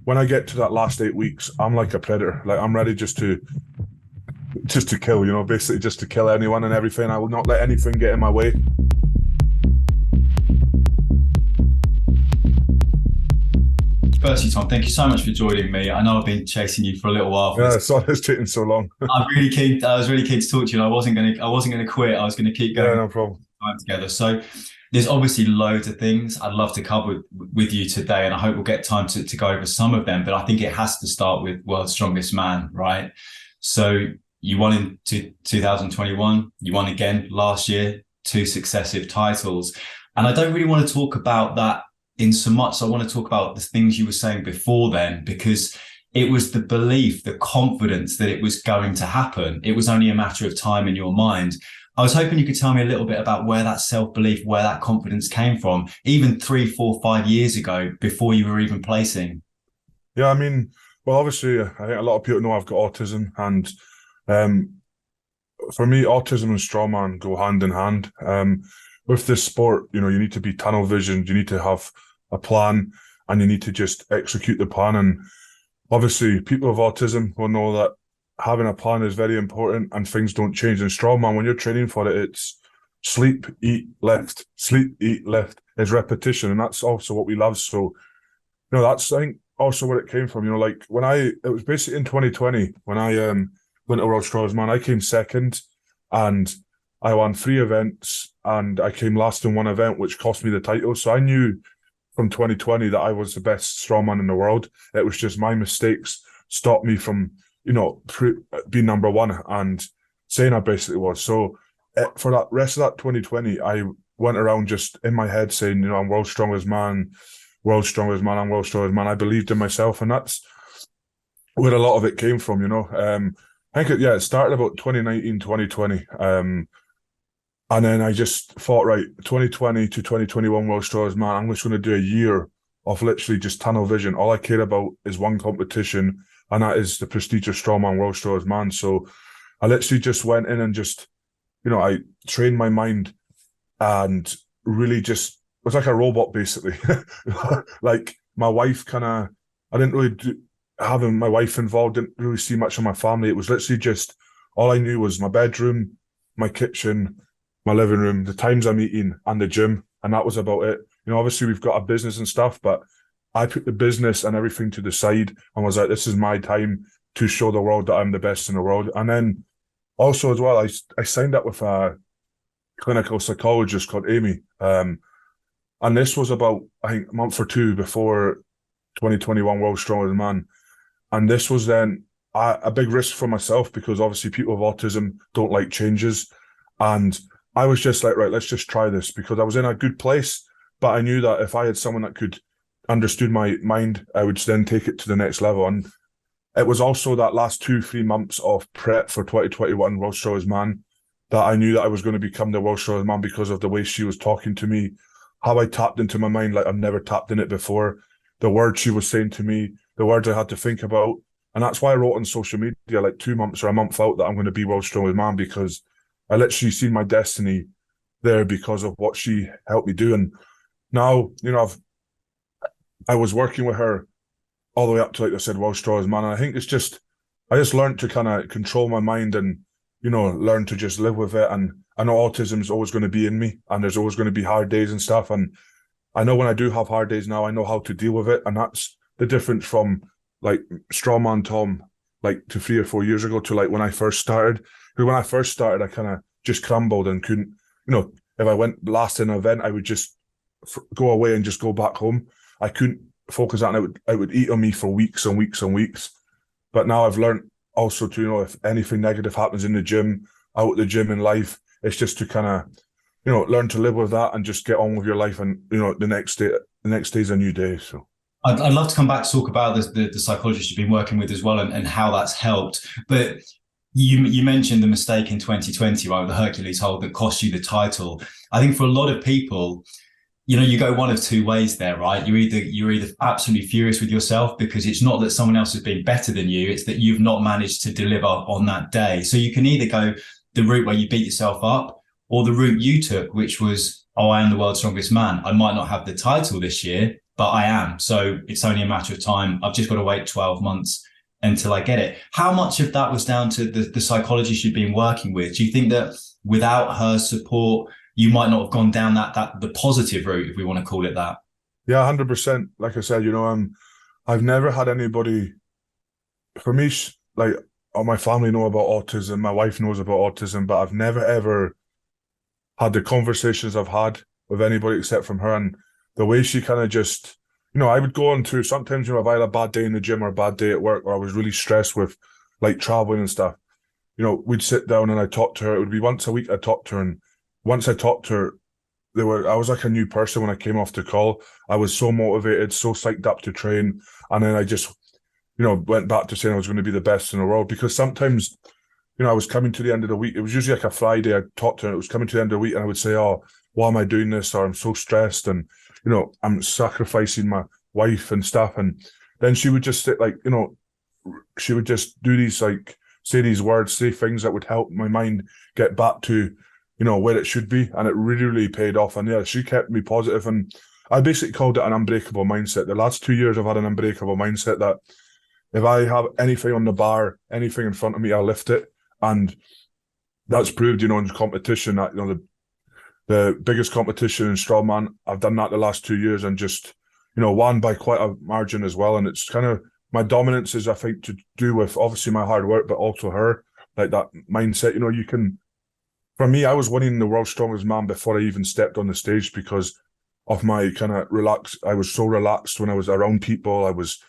when I get to that last 8 weeks, I'm like a predator. Like I'm ready just to kill, basically just to kill anyone and everything. I will not let anything get in my way. Firstly, Tom, thank you so much for joining me. I know I've been chasing you for a little while for Yeah, this. sorry it's taking so long. I was really keen to talk to you. I wasn't gonna quit. I was gonna keep Yeah, going no problem. time together. So there's obviously loads of things I'd love to cover with you today, and I hope we'll get time to go over some of them. But I think it has to start with World's Strongest Man, right? So you won in 2021. You won again last year, two successive titles. And I don't really want to talk about that in so much. I want to talk about the things you were saying before then, because it was the belief, the confidence that it was going to happen. It was only a matter of time in your mind. I was hoping you could tell me a little bit about where that self-belief, where that confidence came from, even 3, 4, 5 years ago, before you were even placing. Yeah, I mean, well, obviously, I think a lot of people know I've got autism, and um, for me, autism and strongman go hand in hand. With this sport, you need to be tunnel visioned, you need to have a plan, and you need to just execute the plan. And obviously, people with autism will know that having a plan is very important, and things don't change. In strongman, when you're training for it, it's sleep, eat, lift, sleep, eat, lift. It's repetition, and that's also what we love. So, that's I think also where it came from. Like it was basically in 2020 when I went to World Strongest Man. I came second, and I won 3 events, and I came last in 1 event, which cost me the title. So I knew from 2020 that I was the best strongman in the world. It was just my mistakes stopped me from, being number 1 and saying I basically was. So for that rest of that 2020, I went around just in my head saying, I'm world's strongest man, world's strongest man, I'm world's strongest man. I believed in myself, and that's where a lot of it came from, I think it started about 2019, 2020. And then I just thought, right, 2020 to 2021 World Strongest Man, I'm just going to do a year of literally just tunnel vision. All I care about is one competition, and that is the prestigious Strongman World Strongest Man. So I literally just went in and just, I trained my mind and really just was like a robot, basically. Like my wife I didn't really having my wife involved, didn't really see much of my family. It was literally just, all I knew was my bedroom, my kitchen, my living room, the times I'm eating, and the gym, and that was about it. Obviously we've got a business and stuff, but I put the business and everything to the side and was like, this is my time to show the world that I'm the best in the world. And then also as well, I signed up with a clinical psychologist called Amy, and this was about, I think, a month or 2 before 2021 World Strongest Man, and this was then a big risk for myself, because obviously people with autism don't like changes, and I was just like, right, let's just try this, because I was in a good place, but I knew that if I had someone that could understood my mind, I would then take it to the next level. And it was also that last 2-3 months of prep for 2021 World Strongest Man that I knew that I was going to become the World Strongest Man, because of the way she was talking to me, how I tapped into my mind like I've never tapped in it before, the words she was saying to me, the words I had to think about. And that's why I wrote on social media like 2 months or a month out that I'm going to be World's Strongest Man, because I literally seen my destiny there because of what she helped me do. And now, I was working with her all the way up to, like I said, World's Strongest Man. And I think I just learned to kind of control my mind and, learn to just live with it. And I know autism is always going to be in me, and there's always going to be hard days and stuff. And I know when I do have hard days now, I know how to deal with it. And that's the difference from like Strongman Tom, like to 3 or 4 years ago, to like when I first started. Because when I first started, I kind of just crumbled and couldn't, if I went last in an event, I would just go away and just go back home. I couldn't focus on it. It would eat on me for weeks and weeks and weeks. But now I've learned also to, if anything negative happens in the gym, out at the gym in life, it's just to kind of, learn to live with that and just get on with your life. And, the next day is a new day. So I'd love to come back to talk about the psychologist you've been working with as well, and how that's helped. But you mentioned the mistake in 2020, right, with the Hercules hold that cost you the title. I think for a lot of people, you go one of 2 ways there, right? You're either absolutely furious with yourself because it's not that someone else has been better than you, it's that you've not managed to deliver on that day. So you can either go the route where you beat yourself up, or the route you took, which was, oh, I am the world's strongest man. I might not have the title this year, but I am. So it's only a matter of time. I've just got to wait 12 months until I get it. How much of that was down to the psychologist you've been working with? Do you think that without her support, you might not have gone down the positive route, if we want to call it that? Yeah, 100%. Like I said, I've never had anybody, for me, like, all my family know about autism, my wife knows about autism, but I've never ever had the conversations I've had with anybody except from her. And the way she kind of just, I would go on to sometimes, if I had a bad day in the gym or a bad day at work, or I was really stressed with like traveling and stuff, we'd sit down and I'd talk to her. It would be once a week I'd talk to her. And once I talked to her, I was like a new person when I came off the call. I was so motivated, so psyched up to train. And then I just, went back to saying I was going to be the best in the world, because sometimes, I was coming to the end of the week. It was usually like a Friday. I'd talk to her and it was coming to the end of the week and I would say, oh, why am I doing this? Or I'm so stressed and, I'm sacrificing my wife and stuff. And then she would just sit she would just do these, like, say these words, say things that would help my mind get back to, where it should be. And it really, really paid off. And yeah, she kept me positive. And I basically called it an unbreakable mindset. The last 2 years I've had an unbreakable mindset that if I have anything on the bar, anything in front of me, I'll lift it. And that's proved, in competition that, the biggest competition in strongman, I've done that the last 2 years and just, won by quite a margin as well. And it's kind of, my dominance is, I think, to do with obviously my hard work, but also her, like that mindset. For me, I was winning the world's strongest man before I even stepped on the stage because of my kind of I was so relaxed when I was around people. I was,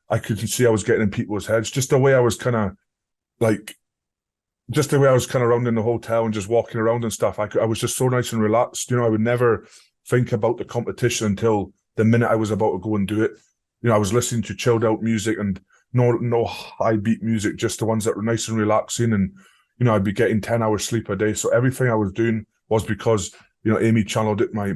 I could see I was getting in people's heads. Just the way I was kind of around in the hotel and just walking around and stuff. I was just so nice and relaxed. I would never think about the competition until the minute I was about to go and do it. I was listening to chilled out music and no high beat music, just the ones that were nice and relaxing. And, I'd be getting 10 hours sleep a day. So everything I was doing was because, Amy channeled it my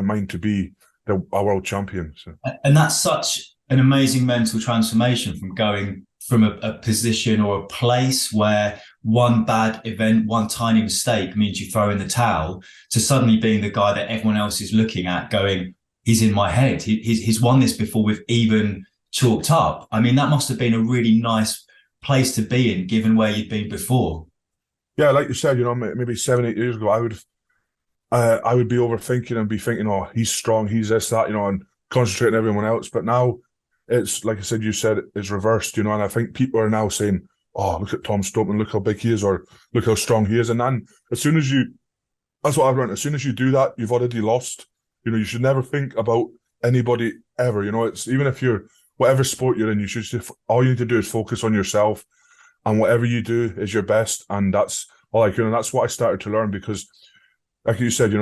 mind to be a world champion. So. And that's such an amazing mental transformation from going from a position or a place where one bad event, one tiny mistake means you throw in the towel, to suddenly being the guy that everyone else is looking at going, he's in my head. He's won this before we've even chalked up. I mean, that must have been a really nice place to be in, given where you'd been before. Yeah, like you said, maybe 7-8 years ago, I would be overthinking and be thinking, oh, he's strong, he's this, that, and concentrating on everyone else. But now it's, like I said, you said, it's reversed, and I think people are now saying, oh, look at Tom Stoltman, look how big he is, or look how strong he is. And then that's what I've learned, as soon as you do that, you've already lost. You should never think about anybody ever. It's, even if you're, whatever sport you're in, all you need to do is focus on yourself, and whatever you do is your best. And that's all I can. And that's what I started to learn, because like you said,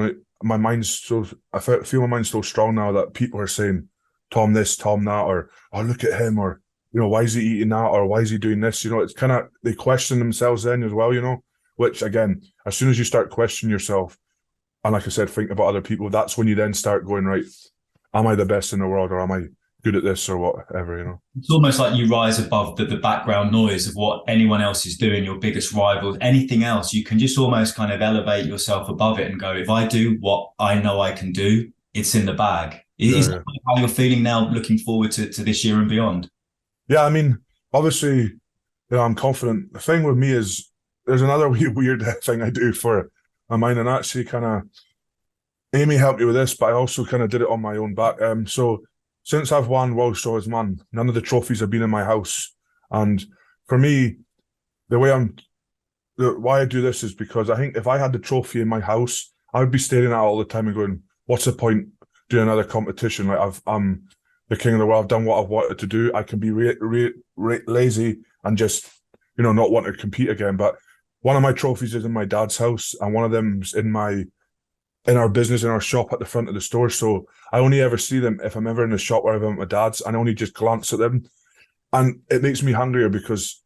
my mind's I feel my mind's so strong now that people are saying, Tom this, Tom that, or, oh, look at him, or, why is he eating that, or why is he doing this? It's kind of, they question themselves then as well, which, again, as soon as you start questioning yourself, and like I said, think about other people, that's when you then start going, right, am I the best in the world, or am I good at this, or whatever, It's almost like you rise above the background noise of what anyone else is doing, your biggest rivals, anything else. You can just almost kind of elevate yourself above it and go, if I do what I know I can do, it's in the bag. Is that how you're feeling now, looking forward to this year and beyond? Yeah, I mean, obviously, I'm confident. The thing with me is, there's another weird thing I do for my mind, and actually kind of, Amy helped me with this, but I also kind of did it on my own back. So since I've won World's Strongest Man, none of the trophies have been in my house. And for me, why I do this is because I think if I had the trophy in my house, I would be staring at it all the time and going, what's the point doing another competition? Like, I'm the king of the world, I've done what I've wanted to do. I can be lazy and just, not want to compete again. But one of my trophies is in my dad's house, and one of them's in our business, in our shop at the front of the store. So I only ever see them if I'm ever in the shop or if I'm at my dad's, and I only just glance at them. And it makes me hungrier because,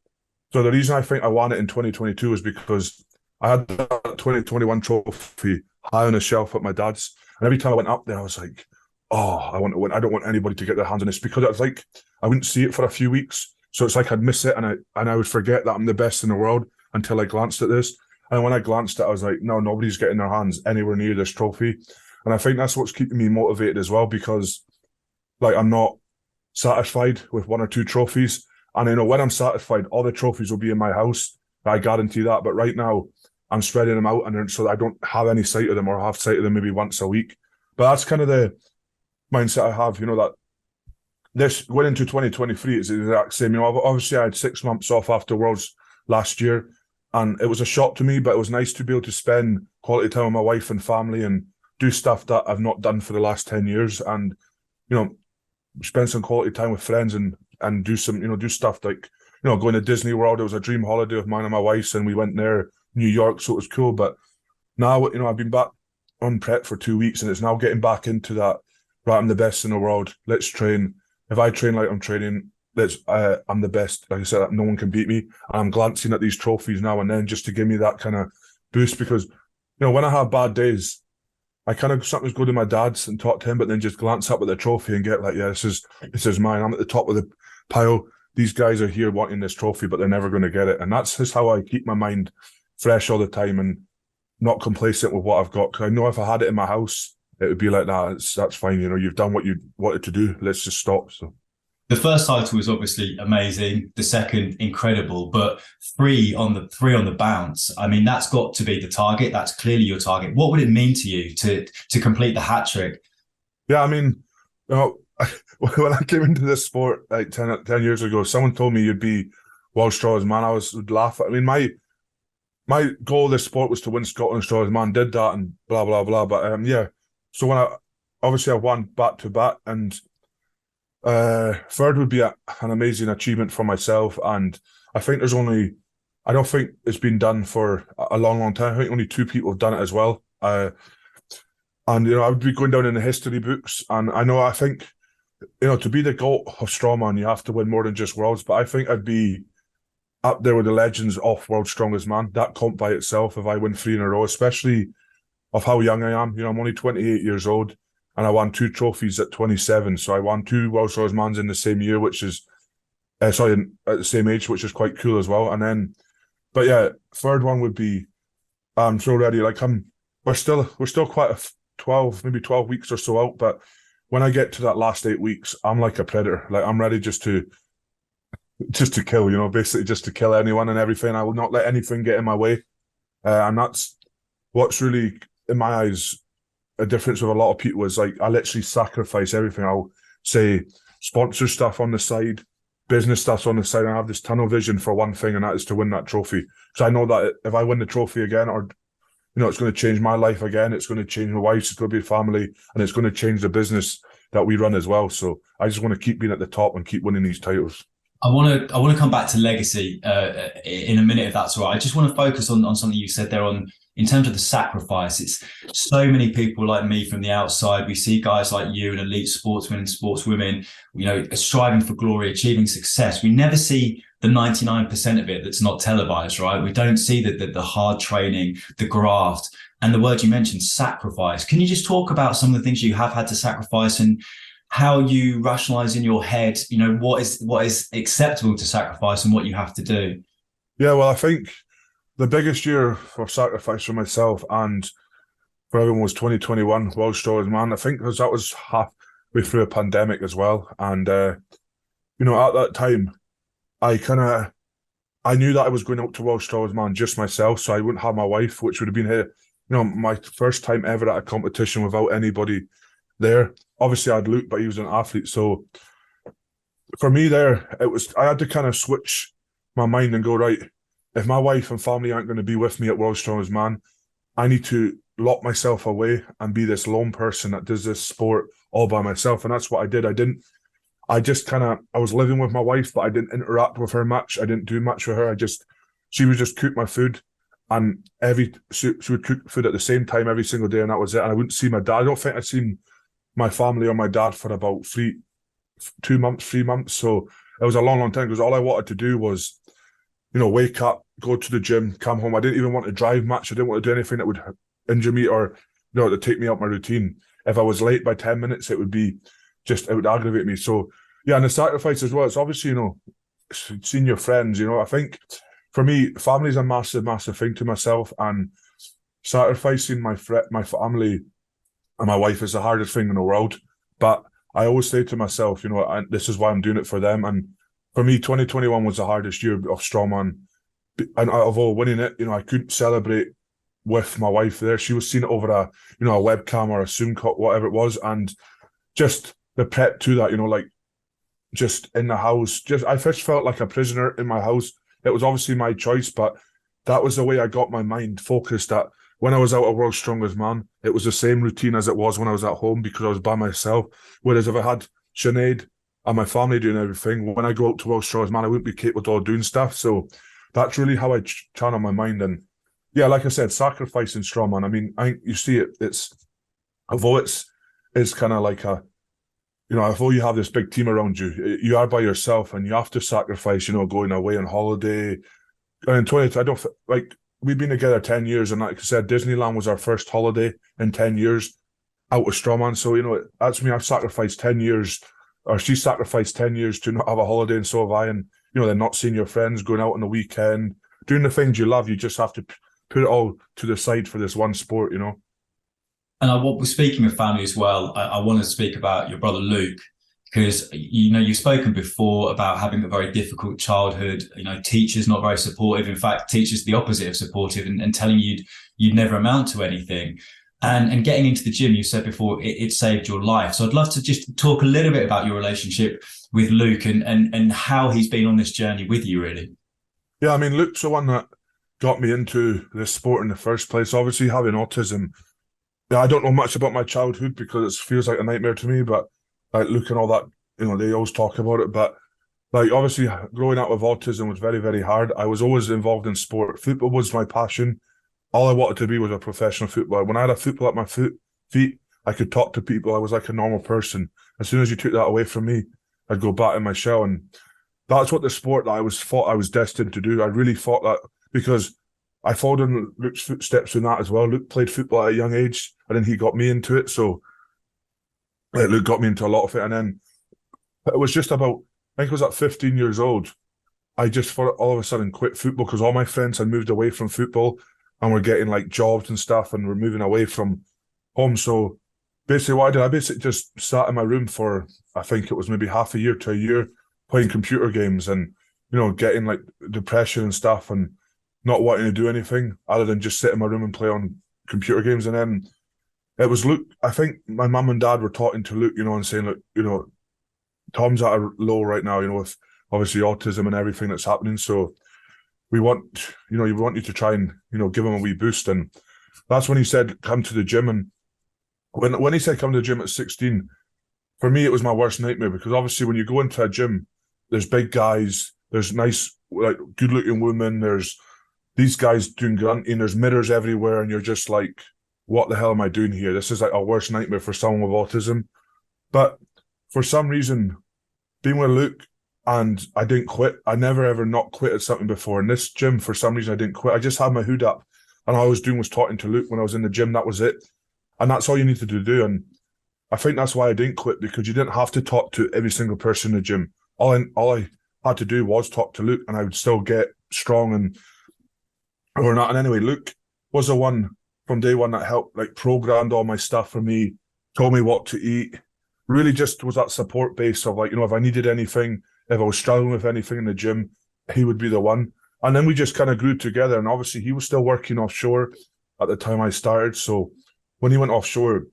so the reason I think I won it in 2022 is because I had that 2021 trophy high on a shelf at my dad's. And every time I went up there, I was like, oh, I want to win. I don't want anybody to get their hands on this, because it was like, I wouldn't see it for a few weeks. So it's like I'd miss it, and I would forget that I'm the best in the world until I glanced at this. And when I glanced at it, I was like, no, nobody's getting their hands anywhere near this trophy. And I think that's what's keeping me motivated as well, because like I'm not satisfied with one or two trophies. And I know when I'm satisfied, all the trophies will be in my house. I guarantee that. But right now, I'm spreading them out, and so I don't have any sight of them, or have sight of them maybe once a week. But that's kind of the mindset I have, that this going into 2023 is the exact same. Obviously I had 6 months off after Worlds last year, and it was a shock to me, but it was nice to be able to spend quality time with my wife and family and do stuff that I've not done for the last 10 years, and spend some quality time with friends and do some do stuff like going to Disney World. It was a dream holiday of mine and my wife's, and we went there, New York, so it was cool. But now I've been back on prep for 2 weeks, and it's now getting back into that, right, I'm the best in the world, let's train. If I train like I'm training, I'm the best. Like I said, no one can beat me. And I'm glancing at these trophies now and then just to give me that kind of boost, because when I have bad days, I kind of sometimes go to my dad's and talk to him, but then just glance up at the trophy and get like, yeah, this is mine. I'm at the top of the pile. These guys are here wanting this trophy, but they're never going to get it. And that's just how I keep my mind fresh all the time and not complacent with what I've got. Because I know if I had it in my house, it would be like, nah, that's fine. You've done what you wanted to do. Let's just stop. So the first title was obviously amazing. The second, incredible. But three on the bounce. I mean, that's got to be the target. That's clearly your target. What would it mean to you to complete the hat trick? Yeah, I mean, when I came into this sport like 10 years ago, someone told me you'd be world's strongest man. I would laugh. I mean, my goal of this sport was to win Scotland's strongest man. Did that and blah blah blah. But yeah. So when I won back to back, and third would be an amazing achievement for myself. And I think I don't think it's been done for a long, long time. I think only 2 people have done it as well. And I would be going down in the history books. And I think, to be the GOAT of strongman, you have to win more than just worlds. But I think I'd be up there with the legends of World's Strongest Man. That comp by itself, if I win 3 in a row, especially of how young I am. I'm only 28 years old, and I won 2 trophies at 27. So I won 2 World's Strongest Mans in the same year, which is, at the same age, which is quite cool as well. And then, but yeah, third one would be, I'm so ready. Like we're still quite 12 weeks or so out. But when I get to that last 8 weeks, I'm like a predator. Like I'm ready just to kill, basically just to kill anyone and everything. I will not let anything get in my way. And that's what's really, in my eyes, a difference with a lot of people, is like I literally sacrifice everything. I'll say sponsor stuff on the side, business stuff on the side, and I have this tunnel vision for one thing, and that is to win that trophy. So I know that if I win the trophy again, or it's going to change my life again, it's going to change my wife's, it's going to be family, and it's going to change the business that we run as well. So I just want to keep being at the top and keep winning these titles. I want to come back to legacy in a minute, if that's all right. I just want to focus on something you said there in terms of the sacrifice. It's so many people like me from the outside. We see guys like you and elite sportsmen and sportswomen, striving for glory, achieving success. We never see the 99% of it that's not televised, right? We don't see the hard training, the graft, and the word you mentioned, sacrifice. Can you just talk about some of the things you have had to sacrifice and how you rationalize in your head, what is acceptable to sacrifice and what you have to do? Yeah, well, I think the biggest year for sacrifice for myself and for everyone was 2021, World's Strongest Man. I think because that was halfway through a pandemic as well. And, at that time, I knew that I was going out to World's Strongest Man just myself, so I wouldn't have my wife, which would have been here, my first time ever at a competition without anybody there. Obviously I had Luke, but he was an athlete. So for me there, I had to kind of switch my mind and go, right, if my wife and family aren't going to be with me at World's Strongest Man, I need to lock myself away and be this lone person that does this sport all by myself. And that's what I did. I was living with my wife, but I didn't interact with her much. I didn't do much with her. She would just cook my food, and she would cook food at the same time every single day, and that was it. And I wouldn't see my dad. I don't think I'd seen my family or my dad for about 3 months. So it was a long, long time, because all I wanted to do was, wake up, go to the gym, come home. I didn't even want to drive much. I didn't want to do anything that would injure me or, to take me out my routine. If I was late by 10 minutes, it would aggravate me. So yeah, and the sacrifice as well. It's obviously, seeing your friends, I think for me, family is a massive, massive thing to myself, and sacrificing my family and my wife is the hardest thing in the world. But I always say to myself, this is why I'm doing it for them. And for me, 2021 was the hardest year of strongman. And although winning it, I couldn't celebrate with my wife there. She was seeing it over a webcam or a Zoom call, whatever it was. And just the prep to that, like just in the house, I first felt like a prisoner in my house. It was obviously my choice, but that was the way I got my mind focused that when I was out at World's Strongest Man, it was the same routine as it was when I was at home because I was by myself. Whereas if I had Sinead and my family doing everything, when I go out to World's Strongest Man, I wouldn't be capable of doing stuff. So that's really how I channel my mind. And yeah, like I said, sacrificing strongman. I mean, I think you see it, although it's kind of like although you have this big team around you, you are by yourself and you have to sacrifice, going away on holiday. And in 20, I don't like, we've been together 10 years, and like I said, Disneyland was our first holiday in 10 years out with strongman. So, that's me. I've sacrificed 10 years, or she sacrificed 10 years to not have a holiday, and so have I. And, then not seeing your friends, going out on the weekend, doing the things you love. You just have to put it all to the side for this one sport, And we're speaking of family as well. I want to speak about your brother Luke, because you've spoken before about having a very difficult childhood. Teachers not very supportive. In fact, teachers the opposite of supportive, and telling you'd never amount to anything. And getting into the gym, you said before, it saved your life. So I'd love to just talk a little bit about your relationship with Luke and how he's been on this journey with you, really. Yeah, I mean, Luke's the one that got me into this sport in the first place. Obviously, having autism, I don't know much about my childhood because it feels like a nightmare to me, but like Luke and all that, they always talk about it. But like, obviously, growing up with autism was very, very hard. I was always involved in sport. Football was my passion. All I wanted to be was a professional footballer. When I had a football at my feet, I could talk to people. I was like a normal person. As soon as you took that away from me, I'd go back in my shell. And that's what the sport that I was destined to do. I really thought that because I followed in Luke's footsteps in that as well. Luke played football at a young age, and then he got me into it. So Luke got me into a lot of it. And then it was just about, I think I was at 15 years old. I just all of a sudden quit football because all my friends had moved away from football and were getting like jobs and stuff, and were moving away from home. So basically what I did, I basically just sat in my room for, I think it was maybe half a year to a year, playing computer games and, getting like depression and stuff and not wanting to do anything other than just sit in my room and play on computer games. And then it was Luke. I think my mum and dad were talking to Luke, and saying, look, Tom's at a low right now, with obviously autism and everything that's happening. So we want, you want you to try and, give him a wee boost. And that's when he said, come to the gym. And when he said come to the gym at 16, for me, it was my worst nightmare because obviously when you go into a gym, there's big guys, there's nice, like good looking women, there's these guys doing grunting, there's mirrors everywhere. And you're just like, what the hell am I doing here? This is like a worst nightmare for someone with autism. But for some reason, being with Luke, and I didn't quit. I never ever not quit at something before. In this gym, for some reason, I didn't quit. I just had my hood up, and all I was doing was talking to Luke when I was in the gym. That was it, and that's all you needed to do. And I think that's why I didn't quit, because you didn't have to talk to every single person in the gym. All I had to do was talk to Luke, and I would still get strong and or not. And anyway, Luke was the one from day one that helped, like, programmed all my stuff for me, told me what to eat. Really, just was that support base of, like, if I needed anything. If I was struggling with anything in the gym, he would be the one. And then we just kind of grew together. And obviously he was still working offshore at the time I started. So when he went offshore,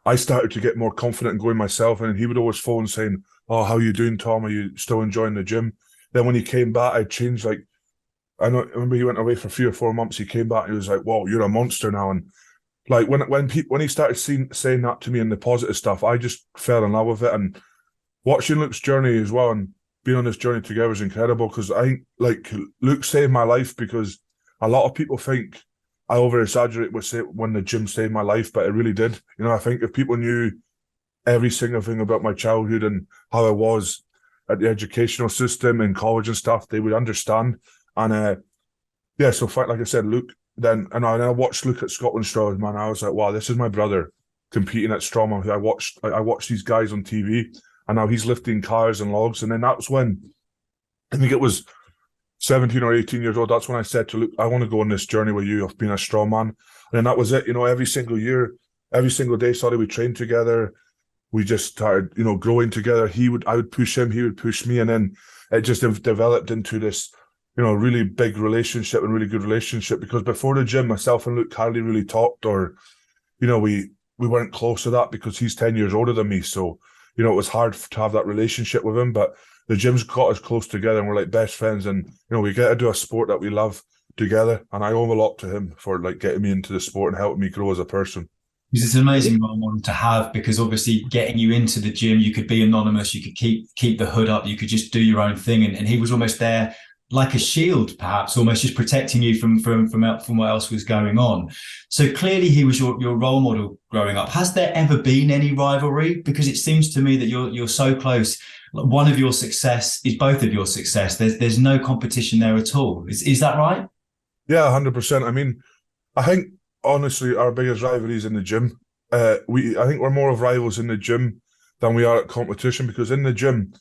I started to get more confident in going myself. And he would always phone saying, oh, how are you doing, Tom? Are you still enjoying the gym? Then when he came back, I changed. Like, I remember he went away for 3 or 4 months. He came back and he was like, whoa, you're a monster now. And like when he started saying that to me and the positive stuff, I just fell in love with it. And watching Luke's journey as well and being on this journey together is incredible, because I think, like, Luke saved my life, because a lot of people think I over-exaggerate with when the gym saved my life, but it really did. I think if people knew every single thing about my childhood and how I was at the educational system in college and stuff, they would understand. And so like I said, Luke, then I watched Luke at Scotland Strongman, man. I was like, wow, this is my brother competing at Strongman. I watched these guys on TV. And now he's lifting cars and logs. And then that was when, I think it was 17 or 18 years old, that's when I said to Luke, I want to go on this journey with you of being a strongman. And then that was it. Every single year every single day, sorry, we trained together. We just started, growing together. I would push him, he would push me. And then it just developed into this, really big relationship and really good relationship, because before the gym, myself and Luke hardly really talked, or, we weren't close to that because he's 10 years older than me. So, it was hard to have that relationship with him, but the gym's got us close together and we're like best friends. And, we get to do a sport that we love together. And I owe a lot to him for like getting me into the sport and helping me grow as a person. It's an amazing role model to have, because obviously getting you into the gym, you could be anonymous, you could keep the hood up, you could just do your own thing. And he was almost there like a shield, perhaps, almost just protecting you from what else was going on. So clearly he was your role model growing up. Has there ever been any rivalry? Because it seems to me that you're so close. One of your success is both of your success. There's no competition there at all. Is that right? Yeah, 100%. I mean, I think honestly our biggest rivalry is in the gym. I think we're more of rivals in the gym than we are at competition, because in the gym,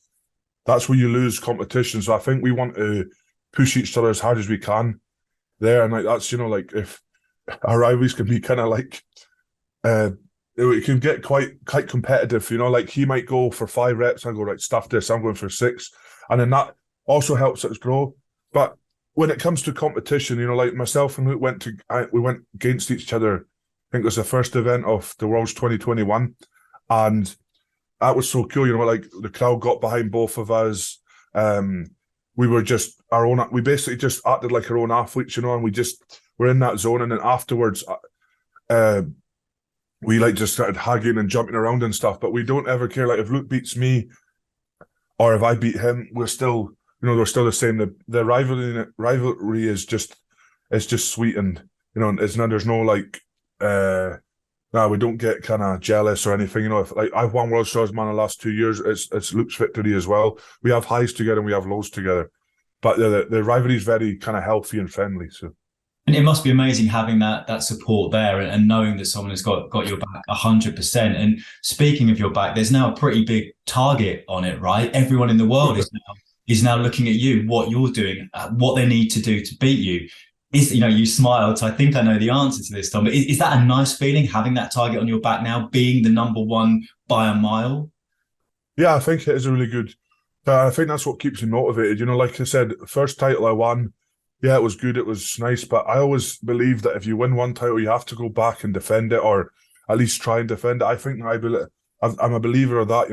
that's where you lose competition. So I think we want to push each other as hard as we can there. And like that's, like if our rivalries can be kind of like, it can get quite competitive, like he might go for 5 reps, I go, right, stuff this, I'm going for 6. And then that also helps us grow. But when it comes to competition, like myself and Luke we went against each other. I think it was the first event of the World's 2021. And that was so cool, like the crowd got behind both of us. We were just we basically just acted like our own athletes, and we just were in that zone. And then afterwards, we like just started hugging and jumping around and stuff. But we don't ever care. Like if Luke beats me or if I beat him, we're still, they're still the same. The rivalry is just, it's just sweet, and there's no like no, we don't get kind of jealous or anything. If like I've won World Strongman the last 2 years, it's Luke's victory as well. We have highs together and we have lows together, but the rivalry is very kind of healthy and friendly. So, and it must be amazing having that support there and knowing that someone has got your back 100%. And speaking of your back, there's now a pretty big target on it, right? Everyone in the world is now looking at you, what you're doing, what they need to do to beat you. You smiled, so I think I know the answer to this, Tom. But is that a nice feeling, having that target on your back now, being the number one by a mile? Yeah, I think it is a really good. I think that's what keeps me motivated. Like I said, first title I won, yeah, it was good, it was nice, but I always believe that if you win one title, you have to go back and defend it, or at least try and defend it. I think I'm a believer of that.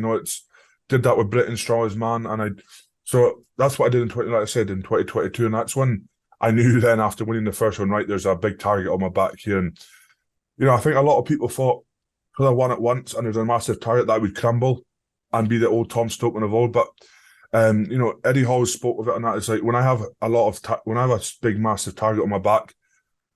Did that with Britain's Strongest Man, and so that's what I did like I said, in 2022, and that's when I knew then after winning the first one, right, there's a big target on my back here. And, I think a lot of people thought because I won it once and there's a massive target that I would crumble and be the old Tom Stoltman of old. But, Eddie Hall spoke of it, and that is like, when I have a big, massive target on my back,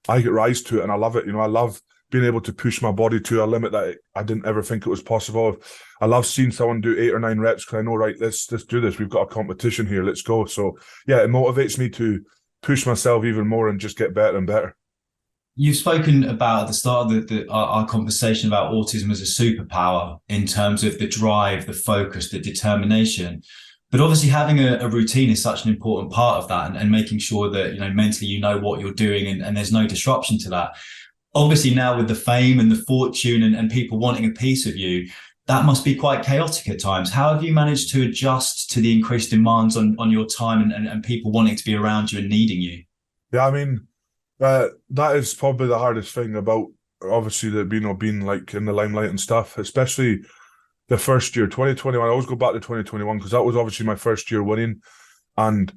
I get rise to it and I love it. I love being able to push my body to a limit that I didn't ever think it was possible. I love seeing someone do 8 or 9 reps because I know, right, let's do this. We've got a competition here. Let's go. So, yeah, it motivates me to push myself even more and just get better and better. You've spoken about at the start of our conversation about autism as a superpower in terms of the drive, the focus, the determination. But obviously having a routine is such an important part of that, and making sure that, mentally you know what you're doing and there's no disruption to that. Obviously now with the fame and the fortune and people wanting a piece of you, that must be quite chaotic at times. How have you managed to adjust to the increased demands on your time and people wanting to be around you and needing you? Yeah, I mean, that is probably the hardest thing about, obviously, being like in the limelight and stuff, especially the first year, 2021. I always go back to 2021 because that was obviously my first year winning, and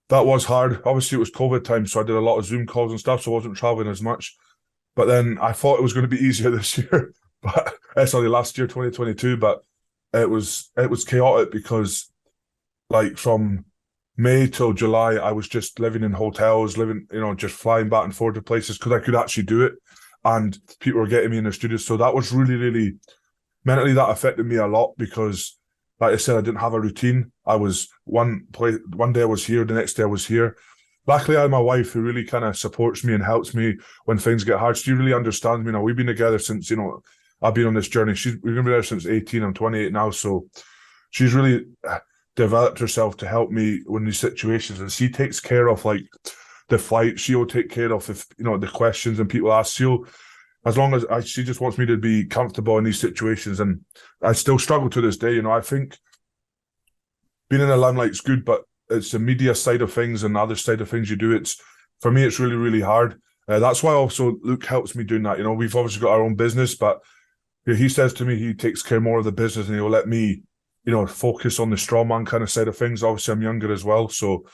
that was hard. Obviously, it was COVID time, so I did a lot of Zoom calls and stuff, so I wasn't traveling as much. But then I thought it was going to be easier this year. But last year, 2022, but it was chaotic because, like, from May till July, I was just living in hotels, just flying back and forth to places because I could actually do it, and people were getting me in their studios. So that was really, really mentally, that affected me a lot because, like I said, I didn't have a routine. I was one day I was here, the next day I was here. Luckily, I have my wife who really kind of supports me and helps me when things get hard. She really understands me now. We've been together since, I've been on this journey. We've been there since 18. I'm 28 now. So she's really developed herself to help me in these situations. And she takes care of like the flight. She'll take care of if, the questions and people ask. as long as she just wants me to be comfortable in these situations, and I still struggle to this day. You know, I think being in the limelight's good, but it's the media side of things and the other side of things you do. It's for me, it's really, really hard. That's why also Luke helps me doing that. You know, we've obviously got our own business, but he says to me he takes care more of the business and he'll let me, you know, focus on the strongman kind of side of things. Obviously, I'm younger as well, so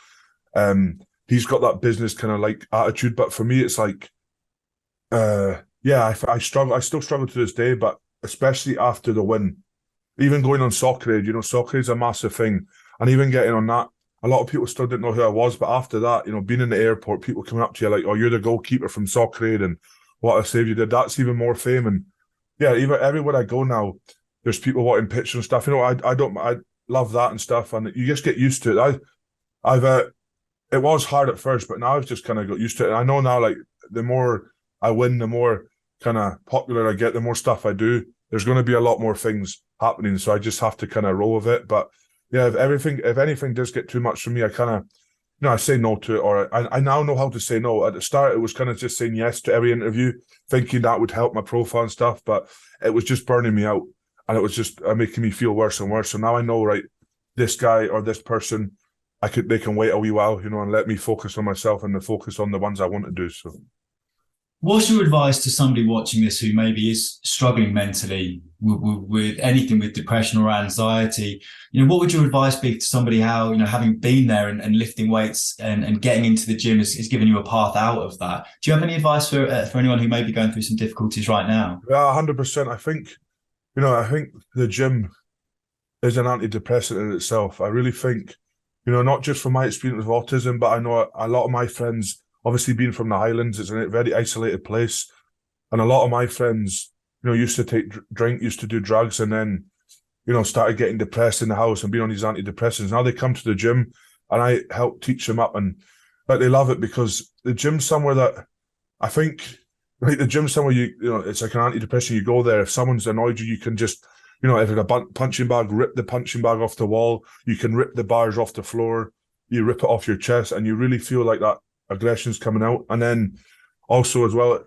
he's got that business kind of like attitude. But for me, it's like, yeah, I struggle. I still struggle to this day, but especially after the win, even going on Soccer Aid, you know, Soccer Aid's a massive thing, and even getting on that. A lot of people still didn't know who I was, but after that, you know, being in the airport, people coming up to you like, "Oh, you're the goalkeeper from Soccer Aid, and what a save you did." That's even more fame, and yeah, even everywhere I go now, there's people wanting pictures and stuff. You know, I love that and stuff, and you just get used to it. I've it was hard at first, but now I've just kind of got used to it. And I know now, like the more I win, the more kind of popular I get, the more stuff I do. There's going to be a lot more things happening, so I just have to kind of roll with it. But yeah, if anything does get too much for me, I kind of, you know, I say no to it, or I now know how to say no. At the start, it was kind of just saying yes to every interview, thinking that would help my profile and stuff, but it was just burning me out, and it was just making me feel worse and worse. So now I know, right, this guy or this person, they can wait a wee while, you know, and let me focus on myself and focus on the ones I want to do. So. What's your advice to somebody watching this who maybe is struggling mentally with anything, with depression or anxiety? You know, what would your advice be to somebody how, you know, having been there and lifting weights and getting into the gym is giving you a path out of that? Do you have any advice for anyone who may be going through some difficulties right now? Yeah, 100%. I think the gym is an antidepressant in itself. I really think, you know, not just from my experience with autism, but I know a lot of my friends, obviously being from the Highlands, it's a very isolated place. And a lot of my friends, you know, used to take drink, used to do drugs, and then, you know, started getting depressed in the house and being on these antidepressants. Now they come to the gym and I help teach them up, and like they love it because the gym's somewhere that I think, like the gym's somewhere you know, it's like an antidepressant. You go there, if someone's annoyed you, you can just, you know, if it's a punching bag, rip the punching bag off the wall. You can rip the bars off the floor. You rip it off your chest, and you really feel like that aggression's coming out. And then also as well,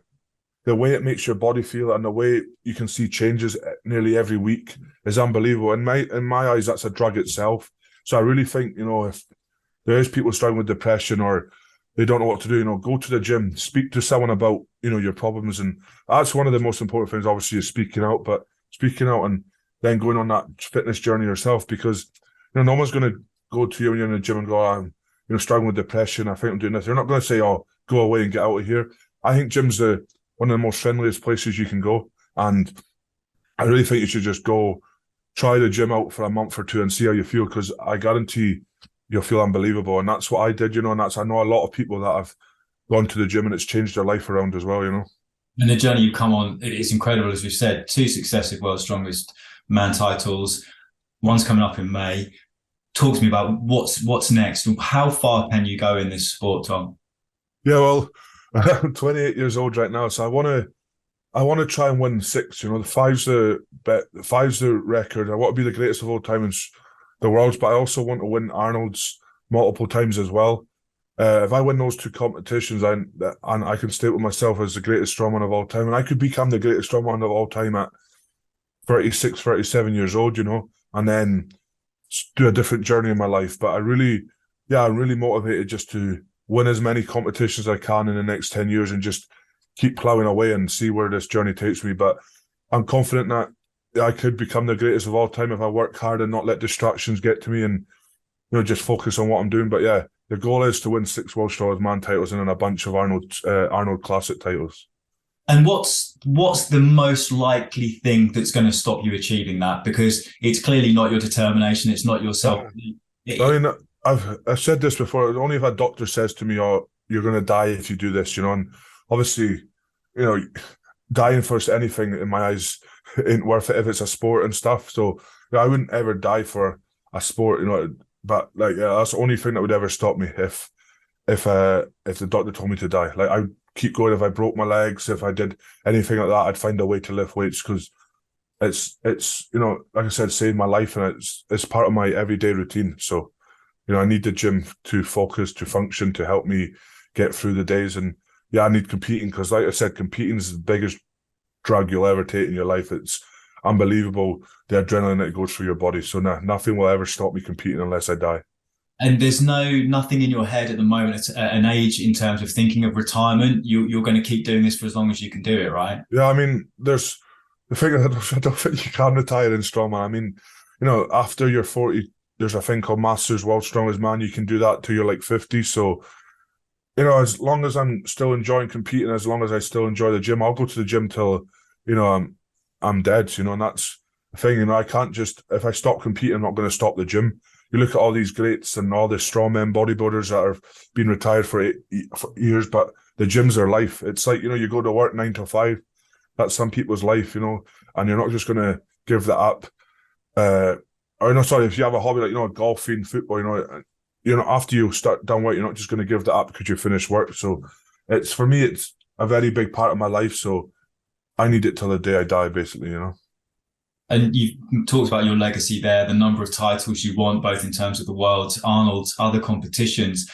the way it makes your body feel and the way you can see changes nearly every week is unbelievable. In my eyes, that's a drug itself. So I really think, you know, if there is people struggling with depression or they don't know what to do, you know, go to the gym, speak to someone about, you know, your problems. And that's one of the most important things, obviously, is speaking out, but speaking out and then going on that fitness journey yourself, because, you know, no one's going to go to you when you're in the gym and go, I'm, you know, struggling with depression, I think I'm doing this. They're not going to say, oh, go away and get out of here. I think gym's one of the most friendliest places you can go. And I really think you should just go try the gym out for a month or two and see how you feel, because I guarantee you'll feel unbelievable. And that's what I did, you know, and I know a lot of people that have gone to the gym and it's changed their life around as well, you know. And the journey you've come on, it's incredible, as we've said, 2 successive World's Strongest Man titles. One's coming up in May. Talk to me about what's next. How far can you go in this sport, Tom? Yeah, well, I'm 28 years old right now, so I want to try and win 6. You know, the five's the record. I want to be the greatest of all time in the world, but I also want to win Arnold's multiple times as well. If I win those 2 competitions, and I can state with myself as the greatest strongman of all time, and I could become the greatest strongman of all time at 36, 37 years old, you know, and then do a different journey in my life. But I'm really motivated just to win as many competitions as I can in the next 10 years and just keep plowing away and see where this journey takes me. But I'm confident that I could become the greatest of all time if I work hard and not let distractions get to me and, you know, just focus on what I'm doing. But yeah, the goal is to win 6 World Strongest Man titles and then a bunch of Arnold Classic titles. And what's the most likely thing that's going to stop you achieving that? Because it's clearly not your determination. It's not yourself. I mean, I've said this before. Only if a doctor says to me, "Oh, you're going to die if you do this," you know. And obviously, you know, dying for anything in my eyes ain't worth it if it's a sport and stuff. So you know, I wouldn't ever die for a sport, you know. But like, yeah, that's the only thing that would ever stop me if the doctor told me to die. Like, I would keep going. If I broke my legs, if I did anything like that, I'd find a way to lift weights, because it's you know, like I said, saved my life, and it's part of my everyday routine. So, you know, I need the gym to focus, to function, to help me get through the days. And yeah, I need competing, because like I said, competing is the biggest drug you'll ever take in your life. It's unbelievable, the adrenaline that goes through your body. So nothing will ever stop me competing unless I die. And there's nothing in your head at the moment at an age in terms of thinking of retirement. You're going to keep doing this for as long as you can do it, right? Yeah, I mean, there's the thing that I don't think you can retire in strongman. I mean, after you're 40, there's a thing called Masters World Strongest Man. You can do that till you're like 50. So, as long as I'm still enjoying competing, as long as I still enjoy the gym, I'll go to the gym till, I'm dead, and that's the thing, I can't just, if I stop competing, I'm not going to stop the gym. You look at all these greats and all the strongmen bodybuilders that have been retired for years, but the gym's their life. It's like, you go to work 9 to 5. That's some people's life, and you're not just going to give that up. Or no, sorry, if you have a hobby like, golfing, football, after you start down weight, you're not just going to give that up because you finish work. So for me, it's a very big part of my life. So I need it till the day I die, basically, And you've talked about your legacy there, the number of titles you want, both in terms of the World, Arnold's, other competitions.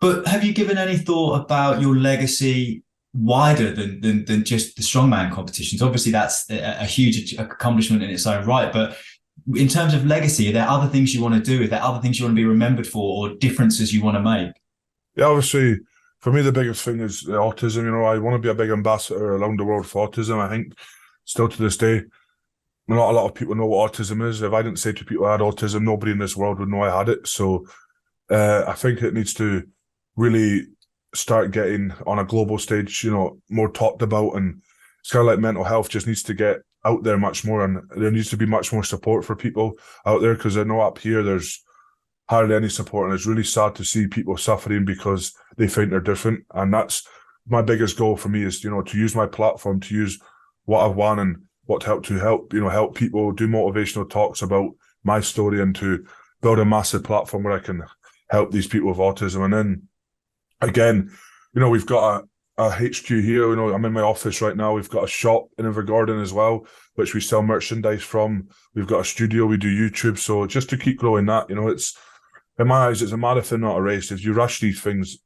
But have you given any thought about your legacy wider than just the strongman competitions? Obviously, that's a huge accomplishment in its own right. But in terms of legacy, are there other things you want to do? Are there other things you want to be remembered for, or differences you want to make? Yeah, obviously, for me, the biggest thing is autism. I want to be a big ambassador around the world for autism. I think still to this day, not a lot of people know what autism is. If I didn't say to people I had autism, nobody in this world would know I had it. So I think it needs to really start getting on a global stage, more talked about. And it's kind of like mental health just needs to get out there much more. And there needs to be much more support for people out there, because I know up here there's hardly any support. And it's really sad to see people suffering because they think they're different. And that's my biggest goal for me is, to use my platform, to use what I've won and what to help people, do motivational talks about my story, and to build a massive platform where I can help these people with autism. And then again, we've got a HQ here. I'm in my office right now. We've got a shop in Invergordon as well, which we sell merchandise from. We've got a studio. We do YouTube. So just to keep growing that, it's, in my eyes, it's a marathon, not a race. If you rush these things,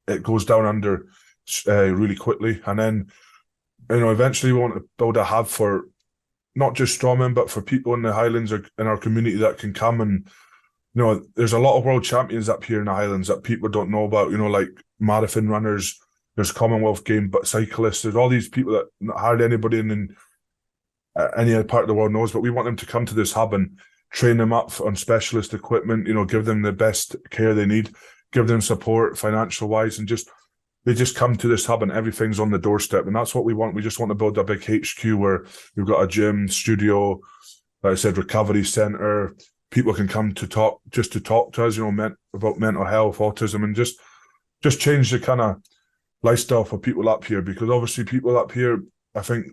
it goes down under really quickly. And then, eventually we want to build a hub for not just strongmen, but for people in the Highlands or in our community that can come. And, there's a lot of world champions up here in the Highlands that people don't know about, like marathon runners, there's Commonwealth game, but cyclists, there's all these people that hardly anybody in any other part of the world knows, but we want them to come to this hub and train them up on specialist equipment, give them the best care they need, give them support financial wise, and they just come to this hub and everything's on the doorstep. And that's what we want. We just want to build a big HQ where we've got a gym, studio, like I said, recovery center. People can come to talk to us, about mental health, autism, and just change the kind of lifestyle for people up here. Because obviously people up here, I think,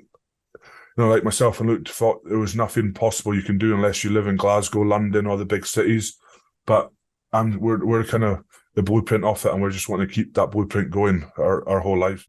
like myself and Luke, thought there was nothing possible you can do unless you live in Glasgow, London, or the big cities. But we're kind of the blueprint of it, and we're just wanting to keep that blueprint going our whole life.